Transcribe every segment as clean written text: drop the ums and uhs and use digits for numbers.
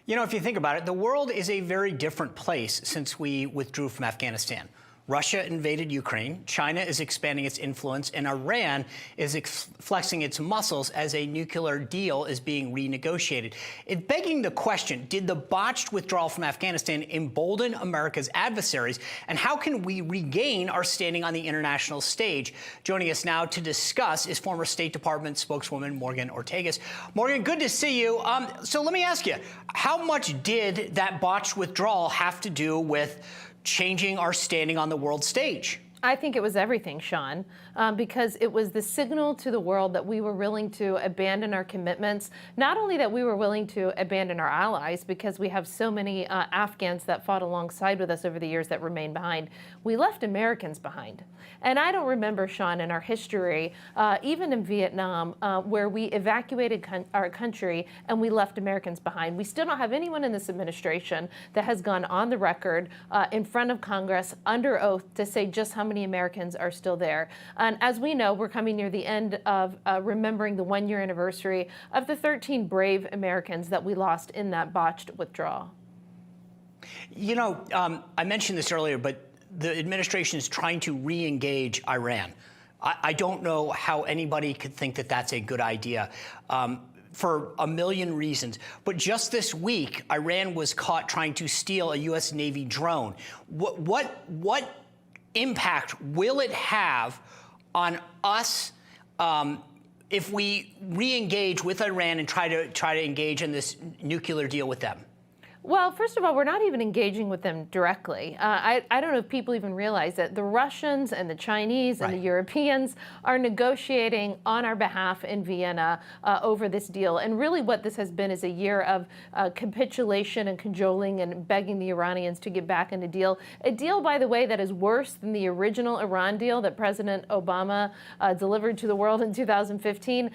You know, if you think about it, the world is a very different place since we withdrew from Afghanistan. Russia invaded Ukraine, China is expanding its influence, and Iran is flexing its muscles as a nuclear deal is being renegotiated. It's begging the question, did the botched withdrawal from Afghanistan embolden America's adversaries, and how can we regain our standing on the international stage? Joining us now to discuss is former State Department spokeswoman Morgan Ortagus. Morgan, good to see you. So let me ask you, how much did that botched withdrawal have to do with changing our standing on the world stage? I think it was everything, Sean, because it was the signal to the world that we were willing to abandon our commitments. Not only that we were willing to abandon our allies, because we have so many Afghans that fought alongside with us over the years that remained behind. We left Americans behind. And I don't remember, Sean, in our history, even in Vietnam, where we evacuated our country and we left Americans behind. We still don't have anyone in this administration that has gone on the record in front of Congress under oath to say just how many Americans are still there. And as we know, we're coming near the end of remembering the one-year anniversary of the 13 brave Americans that we lost in that botched withdrawal. You know, I mentioned this earlier, but the administration is trying to re-engage Iran. I don't know how anybody could think that that's a good idea. For a million reasons. But just this week, Iran was caught trying to steal a U.S. Navy drone. What impact will it have on us if we re-engage with Iran and try to engage in this nuclear deal with them? Well, first of all, we're not even engaging with them directly. I don't know if people even realize that the Russians and the Chinese and the Europeans are negotiating on our behalf in Vienna over this deal. And really what this has been is a year of capitulation and cajoling and begging the Iranians to get back in a deal. A deal, by the way, that is worse than the original Iran deal that President Obama delivered to the world in 2015.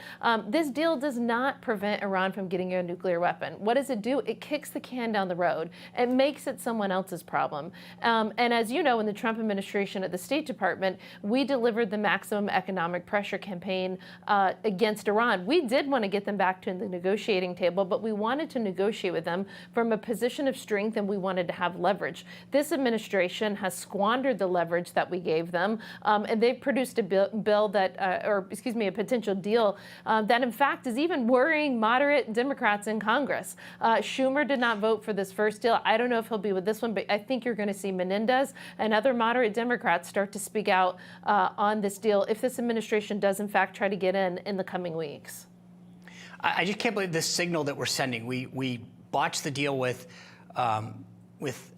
This deal does not prevent Iran from getting a nuclear weapon. What does it do? It kicks the can down the road. It makes it someone else's problem. And as you know, in the Trump administration at the State Department, we delivered the maximum economic pressure campaign against Iran. We did want to get them back to the negotiating table, but we wanted to negotiate with them from a position of strength, and we wanted to have leverage. This administration has squandered the leverage that we gave them, and they've produced a bill that, a potential deal that in fact is even worrying moderate Democrats in Congress. Schumer did not vote for this first deal. I don't know if he'll be with this one, but I think you're going to see Menendez and other moderate Democrats start to speak out on this deal if this administration does in fact try to get in the coming weeks. I just can't believe this signal that we're sending. We botched the deal with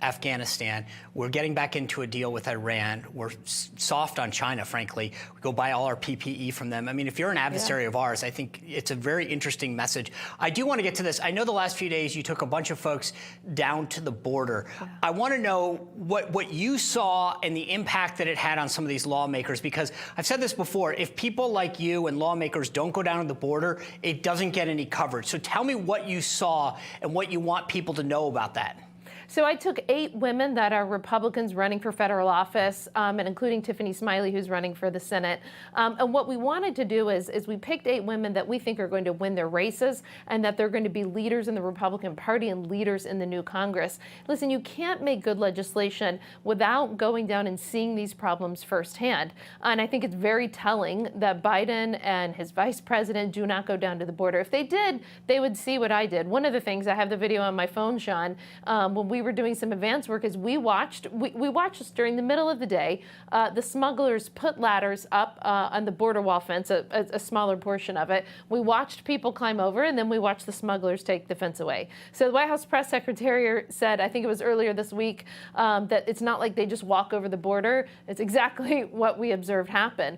Afghanistan. We're getting back into a deal with Iran. We're soft on China, frankly. We go buy all our PPE from them. I mean, if you're an adversary of ours, I think it's a very interesting message. I do want to get to this. I know the last few days you took a bunch of folks down to the border. I want to know what you saw and the impact that it had on some of these lawmakers, because I've said this before, if people like you and lawmakers don't go down to the border, it doesn't get any coverage. So tell me what you saw and what you want people to know about that. So I took 8 women that are Republicans running for federal office, and including Tiffany Smiley, who's running for the Senate. And what we wanted to do is we picked 8 women that we think are going to win their races and that they're going to be leaders in the Republican Party and leaders in the new Congress. Listen, you can't make good legislation without going down and seeing these problems firsthand. And I think it's very telling that Biden and his vice president do not go down to the border. If they did, they would see what I did. One of the things, I have the video on my phone, Sean, when we were doing some advance work, is we watched this during the middle of the day. The smugglers put ladders up on the border wall fence, a smaller portion of it. We watched people climb over, and then we watched the smugglers take the fence away. So the White House press secretary said, I think it was earlier this week, that it's not like they just walk over the border. It's exactly what we observed happen.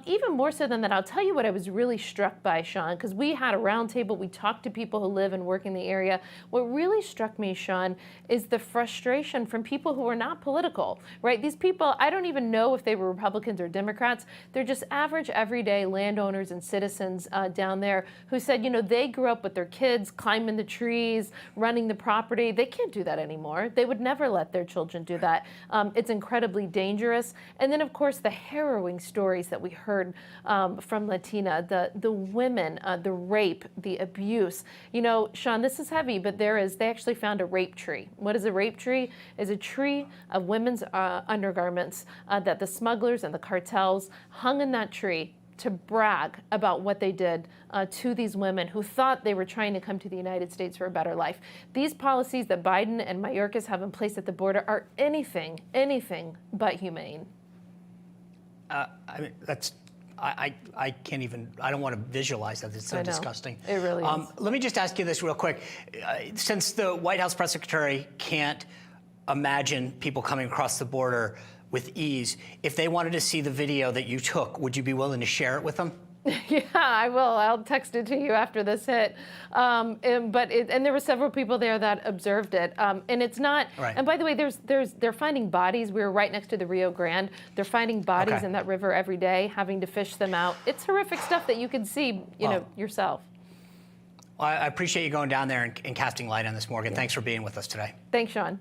Even more so than that, I'll tell you what I was really struck by, Sean, because we had a roundtable. We talked to people who live and work in the area. What really struck me, Sean, is is the frustration from people who are not political, right? These people, I don't even know if they were Republicans or Democrats. They're just average, everyday landowners and citizens down there who said, they grew up with their kids climbing the trees, running the property. They can't do that anymore. They would never let their children do that. It's incredibly dangerous. And then, of course, the harrowing stories that we heard from Latina, the women, the rape, the abuse. Sean, this is heavy, but they actually found a rape tree. What is a rape tree? Is a tree of women's undergarments that the smugglers and the cartels hung in that tree to brag about what they did to these women who thought they were trying to come to the United States for a better life. These policies that Biden and Mayorkas have in place at the border are anything but humane. I can't even, I don't want to visualize that. It's so disgusting. It really is. Let me just ask you this real quick. Since the White House press secretary can't imagine people coming across the border with ease, if they wanted to see the video that you took, would you be willing to share it with them? Yeah, I will. I'll text it to you after this hit. And there were several people there that observed it. And it's not. Right. And by the way, they're finding bodies. We were right next to the Rio Grande. They're finding bodies in that river every day, having to fish them out. It's horrific stuff that you can see, yourself. Well, I appreciate you going down there and casting light on this, Morgan. Yeah. Thanks for being with us today. Thanks, Sean.